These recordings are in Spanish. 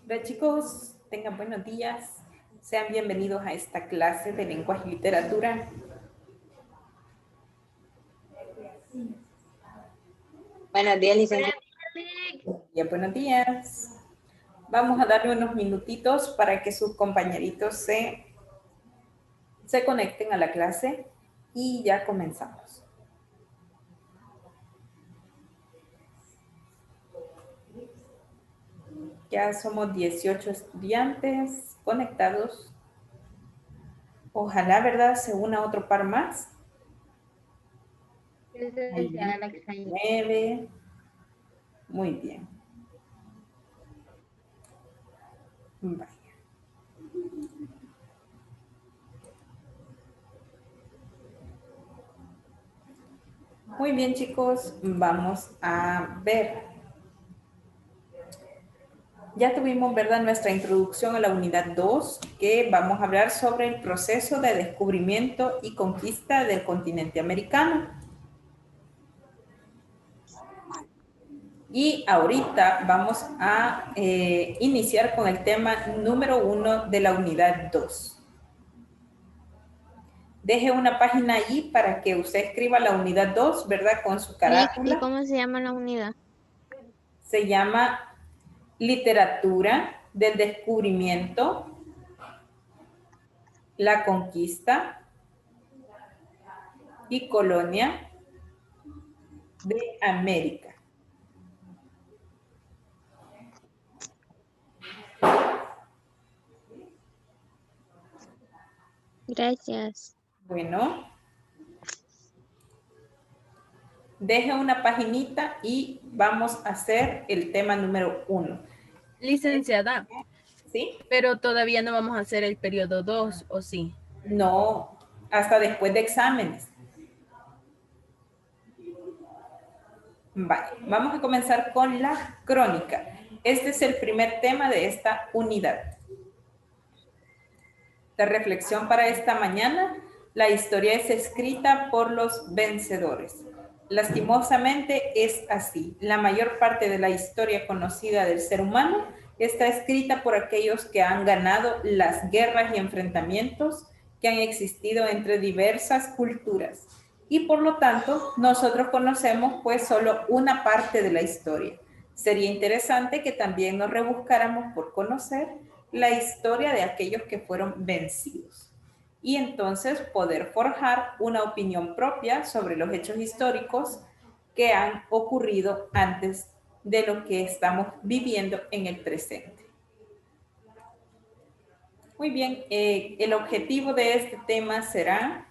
Hola chicos, tengan buenos días. Sean bienvenidos a esta clase de lenguaje y literatura. Buenos días, licenciada. Buenos días. Vamos a darle unos minutitos para que sus compañeritos se conecten a la clase y ya comenzamos. Ya somos 18 estudiantes conectados. Ojalá, ¿verdad? Se una otro par más. Licenciada Alexander. 9. Muy bien. Vaya. Muy bien, chicos. Vamos a ver. Ya tuvimos, ¿verdad?, nuestra introducción a la unidad 2, que vamos a hablar sobre el proceso de descubrimiento y conquista del continente americano. Y ahorita vamos a iniciar con el tema número 1 de la unidad 2. Deje una página allí para que usted escriba la unidad 2, ¿verdad?, con su Liz, carátula. ¿y cómo se llama la unidad? Se llama Literatura del Descubrimiento, la Conquista y Colonia de América. Gracias. Bueno, deje una paginita y vamos a hacer el tema número 1. Licenciada, ¿Sí? pero todavía no vamos a hacer el periodo 2, ¿o sí? No, hasta después de exámenes. Vale, vamos a comenzar con la crónica. Este es el primer tema de esta unidad. La reflexión para esta mañana: la historia es escrita por los vencedores. Lastimosamente es así. La mayor parte de la historia conocida del ser humano está escrita por aquellos que han ganado las guerras y enfrentamientos que han existido entre diversas culturas. Y por lo tanto, nosotros conocemos pues solo una parte de la historia. Sería interesante que también nos rebuscáramos por conocer la historia de aquellos que fueron vencidos y entonces poder forjar una opinión propia sobre los hechos históricos que han ocurrido antes de lo que estamos viviendo en el presente. Muy bien, el objetivo de este tema será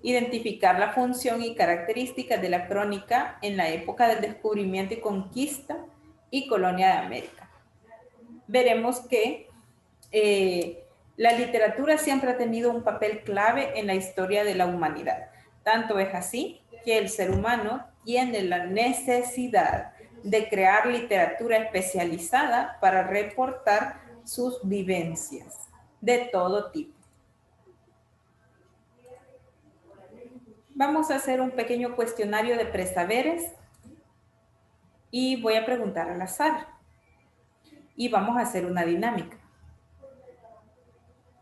identificar la función y características de la crónica en la época del descubrimiento y conquista y colonia de América. Veremos que la literatura siempre ha tenido un papel clave en la historia de la humanidad. Tanto es así que el ser humano tiene la necesidad de crear literatura especializada para reportar sus vivencias de todo tipo. Vamos a hacer un pequeño cuestionario de presaberes y voy a preguntar al azar. Y vamos a hacer una dinámica.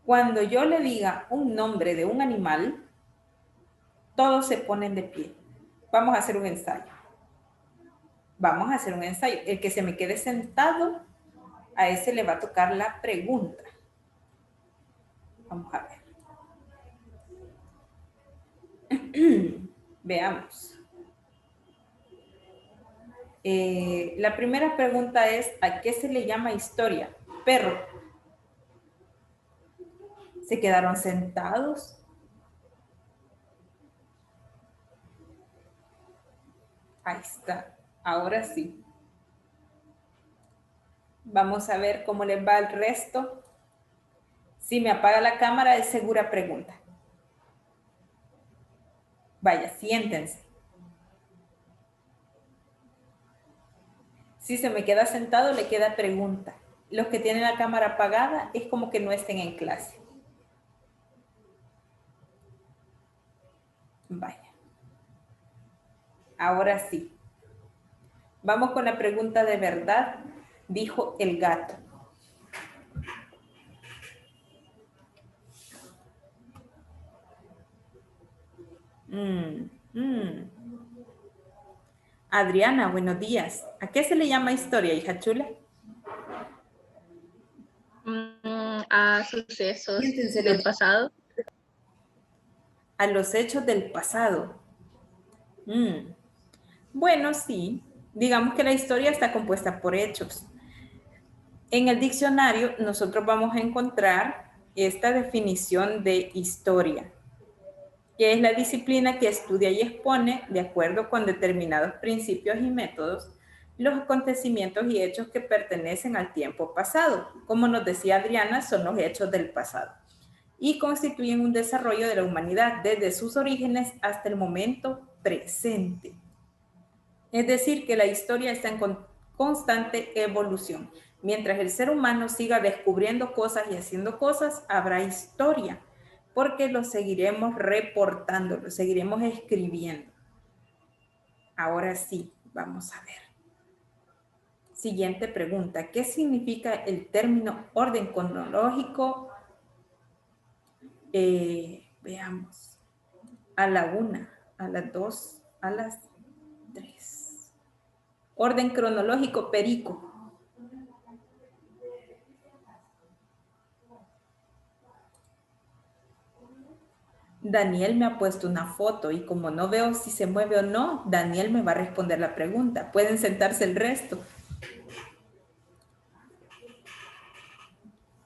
Cuando yo le diga un nombre de un animal, todos se ponen de pie. Vamos a hacer un ensayo. Vamos a hacer un ensayo. El que se me quede sentado, a ese le va a tocar la pregunta. Vamos a ver. Veamos. La primera pregunta es: ¿a qué se le llama historia? Perro. ¿Se quedaron sentados? Ahí está. Ahora sí. Vamos a ver cómo les va el resto. Si me apaga la cámara, es segura pregunta. Vaya, siéntense. Si se me queda sentado, le queda pregunta. Los que tienen la cámara apagada es como que no estén en clase. Vaya. Ahora sí. Vamos con la pregunta de verdad. Dijo el gato. Mm, mm. Adriana, buenos días. ¿A qué se le llama historia, hija chula? A sucesos Siéntense del los- pasado. A los hechos del pasado. Mm. Bueno, sí. Digamos que la historia está compuesta por hechos. En el diccionario nosotros vamos a encontrar esta definición de historia, que es la disciplina que estudia y expone, de acuerdo con determinados principios y métodos, los acontecimientos y hechos que pertenecen al tiempo pasado. Como nos decía Adriana, son los hechos del pasado y constituyen un desarrollo de la humanidad desde sus orígenes hasta el momento presente. Es decir, que la historia está en constante evolución. Mientras el ser humano siga descubriendo cosas y haciendo cosas, habrá historia, porque lo seguiremos reportando, lo seguiremos escribiendo. Ahora sí, vamos a ver. Siguiente pregunta. ¿Qué significa el término orden cronológico? Veamos. A la 1, a las 2, a las 3. Orden cronológico, Perico. Daniel me ha puesto una foto y como no veo si se mueve o no, Daniel me va a responder la pregunta. Pueden sentarse el resto.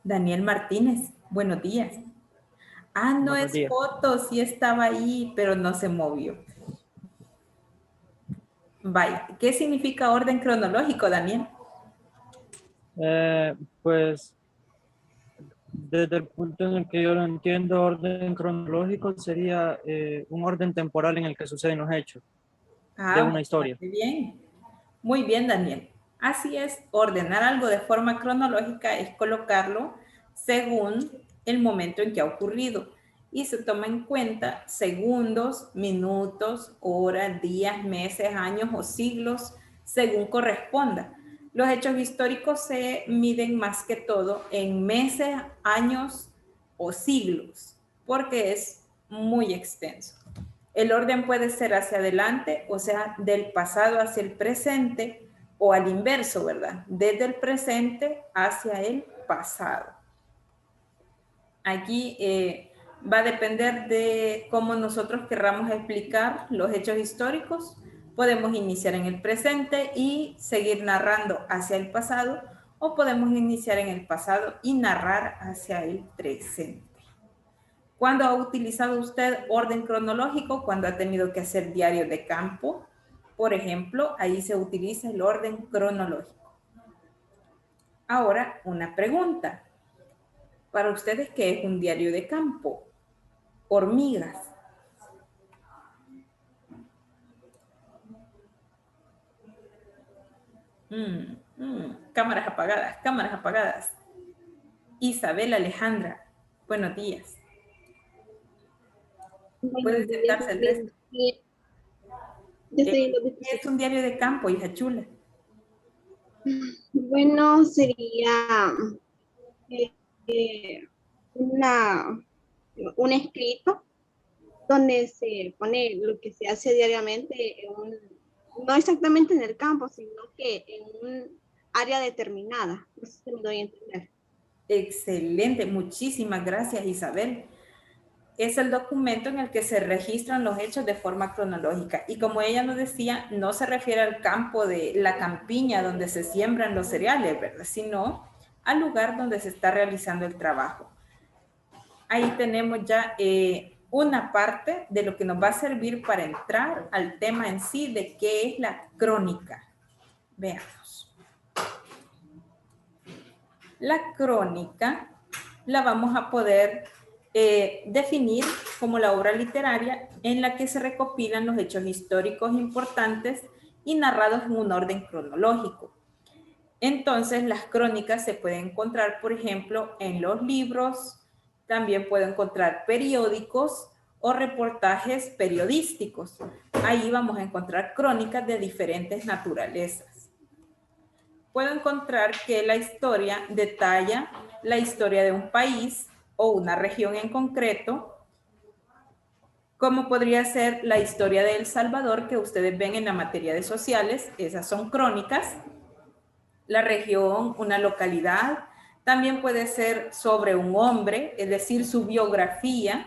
Daniel Martínez, buenos días. Ah, no Buenos es días. foto, sí estaba ahí, pero no se movió. Vaya, ¿qué significa orden cronológico, Daniel? Pues desde el punto en el que yo lo entiendo, orden cronológico sería un orden temporal en el que suceden los hechos de una historia. Muy bien. Muy bien, Daniel. Así es, ordenar algo de forma cronológica es colocarlo según el momento en que ha ocurrido y se toma en cuenta segundos, minutos, horas, días, meses, años o siglos, según corresponda. Los hechos históricos se miden más que todo en meses, años o siglos, porque es muy extenso. El orden puede ser hacia adelante, o sea, del pasado hacia el presente, o al inverso, ¿verdad? Desde el presente hacia el pasado. Aquí va a depender de cómo nosotros querramos explicar los hechos históricos. Podemos iniciar en el presente y seguir narrando hacia el pasado, o podemos iniciar en el pasado y narrar hacia el presente. ¿Cuándo ha utilizado usted orden cronológico? Cuando ha tenido que hacer diario de campo. Por ejemplo, ahí se utiliza el orden cronológico. Ahora, una pregunta. Para ustedes, ¿qué es un diario de campo? Hormigas. Cámaras apagadas, cámaras apagadas. Isabel Alejandra, buenos días. Pueden sentarse el resto. ¿Qué es un diario de campo, hija chula? Bueno, sería un escrito donde se pone lo que se hace diariamente, no exactamente en el campo, sino que en un área determinada. No sé si me doy a entender. Excelente, muchísimas gracias, Isabel. Es el documento en el que se registran los hechos de forma cronológica. Y como ella nos decía, no se refiere al campo de la campiña donde se siembran los cereales, ¿verdad? Sino al lugar donde se está realizando el trabajo. Ahí tenemos ya una parte de lo que nos va a servir para entrar al tema en sí de qué es la crónica. Veamos. La crónica la vamos a poder definir como la obra literaria en la que se recopilan los hechos históricos importantes y narrados en un orden cronológico. Entonces, las crónicas se pueden encontrar, por ejemplo, en los libros, también puedo encontrar periódicos o reportajes periodísticos. Ahí vamos a encontrar crónicas de diferentes naturalezas. Puedo encontrar que la historia detalla la historia de un país o una región en concreto como podría ser la historia de El Salvador que ustedes ven en la materia de sociales, esas son crónicas. La región, una localidad, también puede ser sobre un hombre, es decir, su biografía,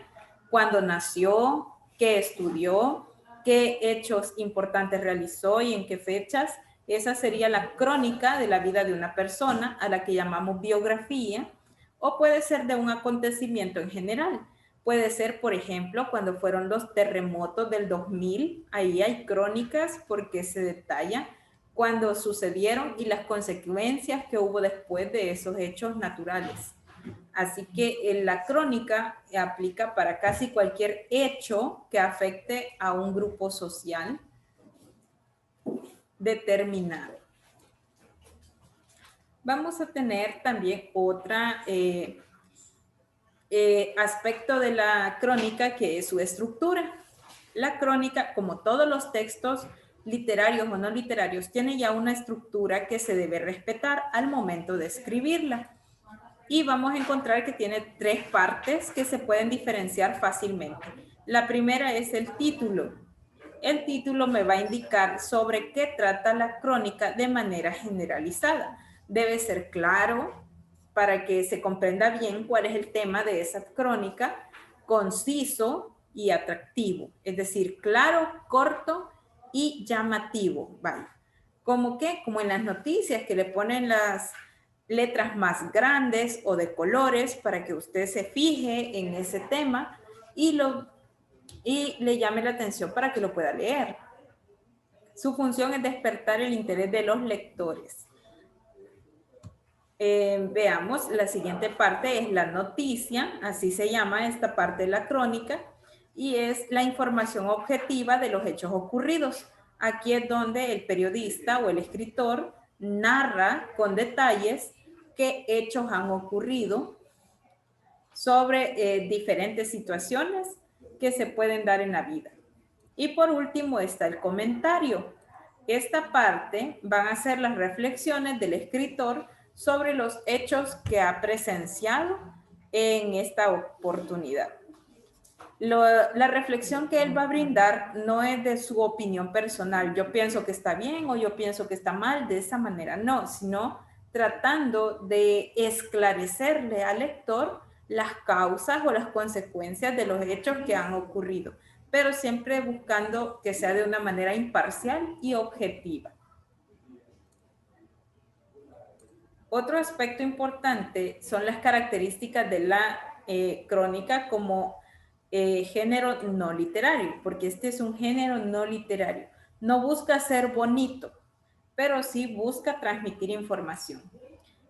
cuándo nació, qué estudió, qué hechos importantes realizó y en qué fechas. Esa sería la crónica de la vida de una persona a la que llamamos biografía, o puede ser de un acontecimiento en general. Puede ser, por ejemplo, cuando fueron los terremotos del 2000, ahí hay crónicas porque se detalla cuando sucedieron y las consecuencias que hubo después de esos hechos naturales. Así que la crónica aplica para casi cualquier hecho que afecte a un grupo social determinado. Vamos a tener también otra aspecto de la crónica, que es su estructura. La crónica, como todos los textos literarios o no literarios, tiene ya una estructura que se debe respetar al momento de escribirla. Y vamos a encontrar que tiene 3 partes que se pueden diferenciar fácilmente. La primera es el título. El título me va a indicar sobre qué trata la crónica de manera generalizada. Debe ser claro para que se comprenda bien cuál es el tema de esa crónica, conciso y atractivo. Es decir, claro, corto y llamativo. Vale. ¿Cómo qué? Como en las noticias que le ponen las letras más grandes o de colores para que usted se fije en ese tema y le llame la atención para que lo pueda leer. Su función es despertar el interés de los lectores. Veamos, la siguiente parte es la noticia, así se llama esta parte de la crónica, y es la información objetiva de los hechos ocurridos. Aquí es donde el periodista o el escritor narra con detalles qué hechos han ocurrido sobre diferentes situaciones que se pueden dar en la vida. Y por último está el comentario. Esta parte van a ser las reflexiones del escritor sobre los hechos que ha presenciado en esta oportunidad. La reflexión que él va a brindar no es de su opinión personal. Yo pienso que está bien o yo pienso que está mal, de esa manera no, sino tratando de esclarecerle al lector las causas o las consecuencias de los hechos que han ocurrido, pero siempre buscando que sea de una manera imparcial y objetiva. Otro aspecto importante son las características de la crónica como género no literario, porque este es un género no literario. No busca ser bonito, pero sí busca transmitir información.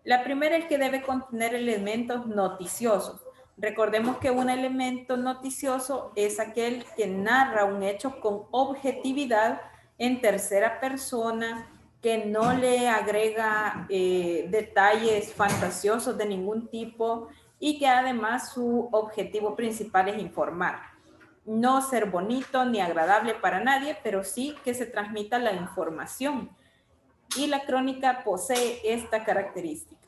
La primera es que debe contener elementos noticiosos. Recordemos que un elemento noticioso es aquel que narra un hecho con objetividad en tercera persona, que no le agrega detalles fantasiosos de ningún tipo y que además su objetivo principal es informar. No ser bonito ni agradable para nadie, pero sí que se transmita la información. Y la crónica posee esta característica.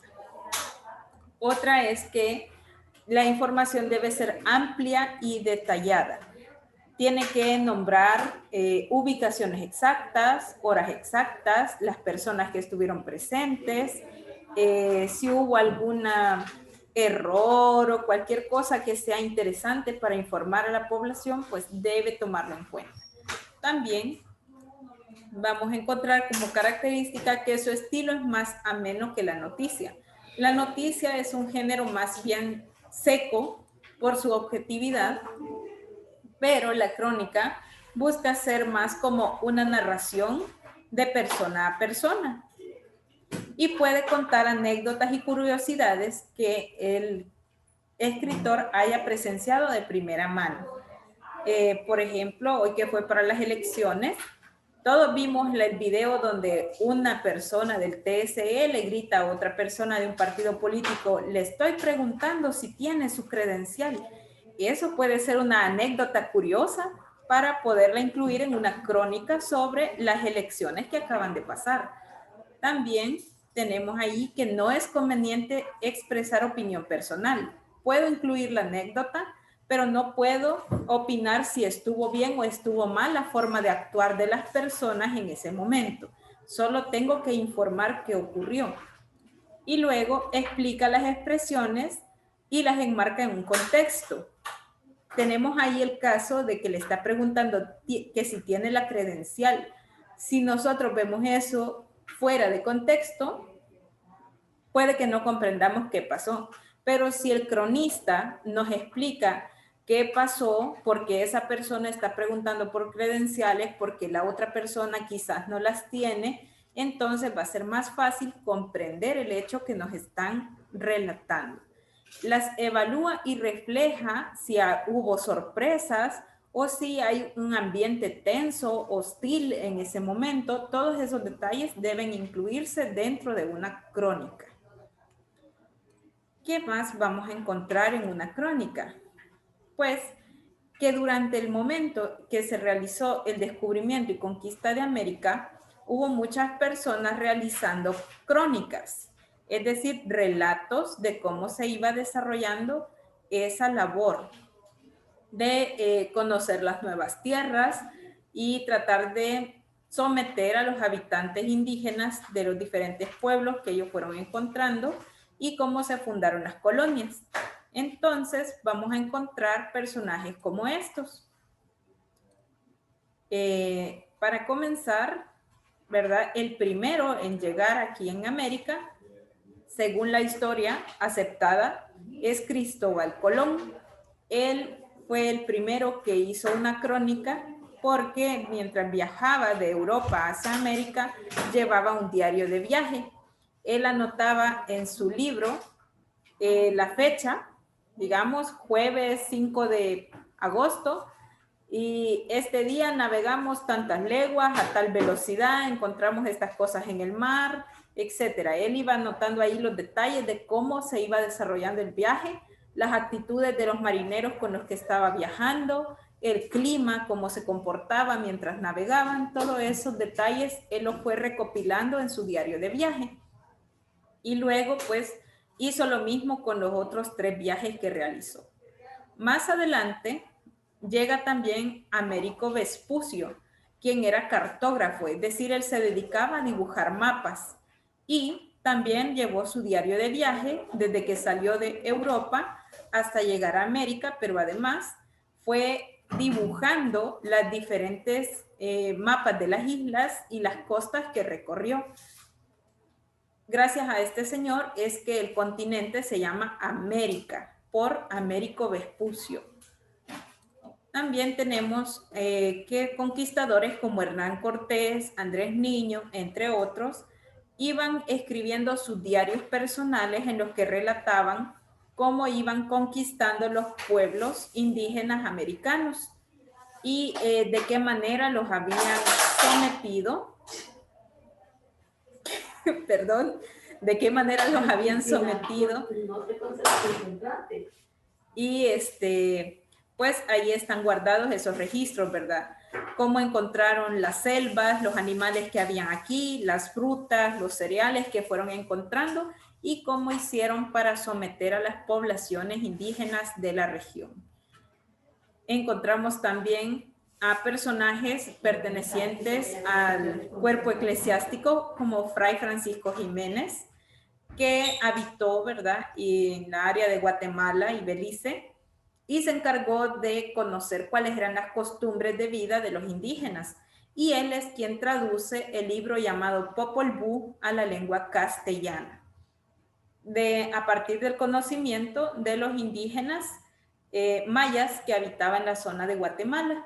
Otra es que la información debe ser amplia y detallada. Tiene que nombrar ubicaciones exactas, horas exactas, las personas que estuvieron presentes, si hubo algún error o cualquier cosa que sea interesante para informar a la población, pues debe tomarlo en cuenta. También vamos a encontrar como característica que su estilo es más ameno que la noticia. La noticia es un género más bien seco por su objetividad, pero la crónica busca ser más como una narración de persona a persona y puede contar anécdotas y curiosidades que el escritor haya presenciado de primera mano. Por ejemplo, hoy que fue para las elecciones, todos vimos el video donde una persona del TSE le grita a otra persona de un partido político, le estoy preguntando si tiene su credencial. Y eso puede ser una anécdota curiosa para poderla incluir en una crónica sobre las elecciones que acaban de pasar. También tenemos ahí que no es conveniente expresar opinión personal. Puedo incluir la anécdota, pero no puedo opinar si estuvo bien o estuvo mal la forma de actuar de las personas en ese momento. Solo tengo que informar qué ocurrió. Y luego explica las expresiones y las enmarca en un contexto. Tenemos ahí el caso de que le está preguntando que si tiene la credencial. Si nosotros vemos eso fuera de contexto, puede que no comprendamos qué pasó. Pero si el cronista nos explica qué pasó, porque esa persona está preguntando por credenciales, porque la otra persona quizás no las tiene, entonces va a ser más fácil comprender el hecho que nos están relatando. Las evalúa y refleja si hubo sorpresas o si hay un ambiente tenso, hostil en ese momento. Todos esos detalles deben incluirse dentro de una crónica. ¿Qué más vamos a encontrar en una crónica? Pues que durante el momento que se realizó el descubrimiento y conquista de América, hubo muchas personas realizando crónicas, es decir, relatos de cómo se iba desarrollando esa labor de conocer las nuevas tierras y tratar de someter a los habitantes indígenas de los diferentes pueblos que ellos fueron encontrando y cómo se fundaron las colonias. Entonces vamos a encontrar personajes como estos. Para comenzar, ¿verdad? El primero en llegar aquí en América, según la historia aceptada, es Cristóbal Colón. Él fue el primero que hizo una crónica porque mientras viajaba de Europa hacia América, llevaba un diario de viaje. Él anotaba en su libro la fecha, digamos, jueves 5 de agosto, y este día navegamos tantas leguas a tal velocidad, encontramos estas cosas en el mar, etcétera. Él iba anotando ahí los detalles de cómo se iba desarrollando el viaje, las actitudes de los marineros con los que estaba viajando, el clima, cómo se comportaba mientras navegaban, todos esos detalles él los fue recopilando en su diario de viaje. Y luego, pues, hizo lo mismo con los otros 3 viajes que realizó. Más adelante llega también Américo Vespucio, quien era cartógrafo, es decir, él se dedicaba a dibujar mapas y también llevó su diario de viaje desde que salió de Europa hasta llegar a América, pero además fue dibujando las diferentes mapas de las islas y las costas que recorrió. Gracias a este señor es que el continente se llama América, por Américo Vespucio. También tenemos que conquistadores como Hernán Cortés, Andrés Niño, entre otros, iban escribiendo sus diarios personales en los que relataban cómo iban conquistando los pueblos indígenas americanos y de qué manera los habían sometido. Perdón, de qué manera los habían sometido. Y pues ahí están guardados esos registros, ¿verdad? Cómo encontraron las selvas, los animales que habían aquí, las frutas, los cereales que fueron encontrando y cómo hicieron para someter a las poblaciones indígenas de la región. Encontramos también a personajes pertenecientes al cuerpo eclesiástico como Fray Francisco Jiménez, que habitó, ¿verdad?, en la área de Guatemala y Belice, y se encargó de conocer cuáles eran las costumbres de vida de los indígenas. Y él es quien traduce el libro llamado Popol Vuh a la lengua castellana, a partir del conocimiento de los indígenas mayas que habitaban la zona de Guatemala.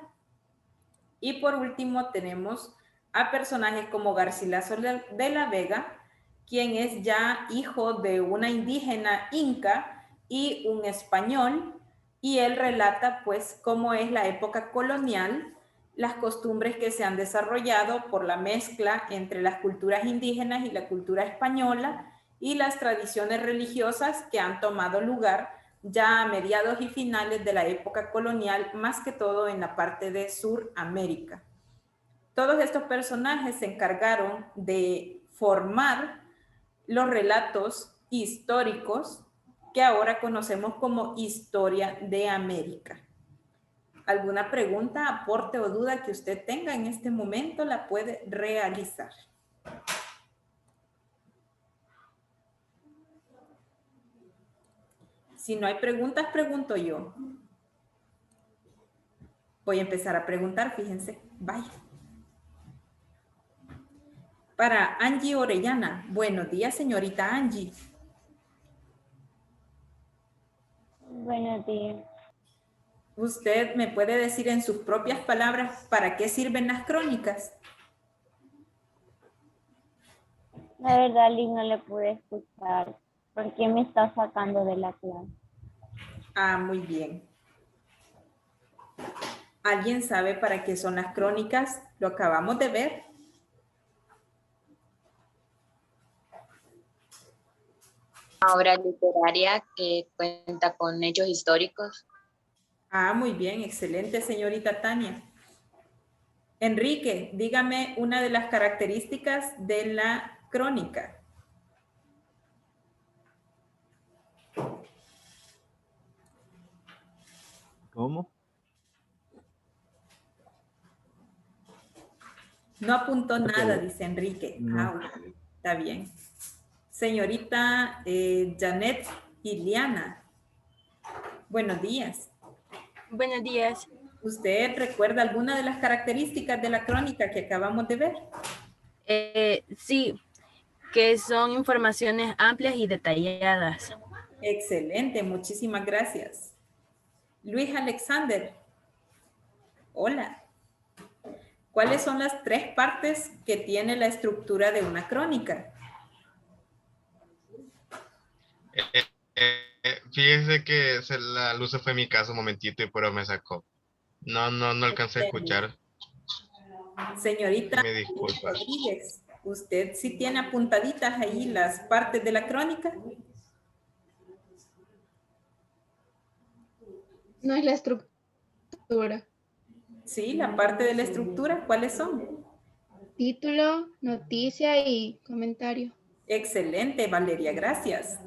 Y por último tenemos a personajes como Garcilaso de la Vega, quien es ya hijo de una indígena inca y un español, y él relata pues cómo es la época colonial, las costumbres que se han desarrollado por la mezcla entre las culturas indígenas y la cultura española y las tradiciones religiosas que han tomado lugar ya a mediados y finales de la época colonial, más que todo en la parte de Suramérica. Todos estos personajes se encargaron de formar los relatos históricos que ahora conocemos como Historia de América. ¿Alguna pregunta, aporte o duda que usted tenga en este momento la puede realizar? Si no hay preguntas, pregunto yo. Voy a empezar a preguntar, fíjense. Vaya. Para Angie Orellana. Buenos días, señorita Angie. Buenos días. ¿Usted me puede decir en sus propias palabras para qué sirven las crónicas? La verdad, Liz, no le pude escuchar. ¿Por qué me está sacando de la clase? Ah, muy bien. ¿Alguien sabe para qué son las crónicas? Lo acabamos de ver. Obra literaria que cuenta con hechos históricos. Ah, muy bien, excelente, señorita Tania. Enrique, dígame una de las características de la crónica. ¿Cómo? No apuntó Ok. nada, dice Enrique. No. Ah, bueno, está bien. Señorita Janet Iliana, buenos días. Buenos días. ¿Usted recuerda alguna de las características de la crónica que acabamos de ver? Sí, que son informaciones amplias y detalladas. Excelente, muchísimas gracias. Luis Alexander, hola. ¿Cuáles son las 3 partes que tiene la estructura de una crónica? Fíjese que la luz se fue en mi casa un momentito y pero me sacó. No alcancé a escuchar. Señorita Me disculpa. Rodríguez, ¿usted sí tiene apuntaditas ahí las partes de la crónica? No es la estructura. Sí, la parte de la estructura, ¿cuáles son? Título, noticia y comentario. Excelente, Valeria, gracias.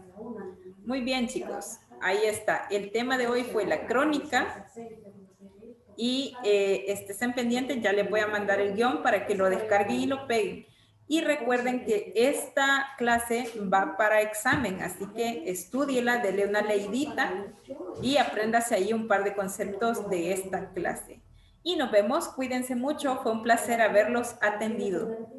Muy bien, chicos. Ahí está. El tema de hoy fue la crónica. Y estén pendientes, ya les voy a mandar el guión para que lo descarguen y lo peguen. Y recuerden que esta clase va para examen, así que estúdiela, dele una leidita y apréndase ahí un par de conceptos de esta clase. Y nos vemos, cuídense mucho, fue un placer haberlos atendido.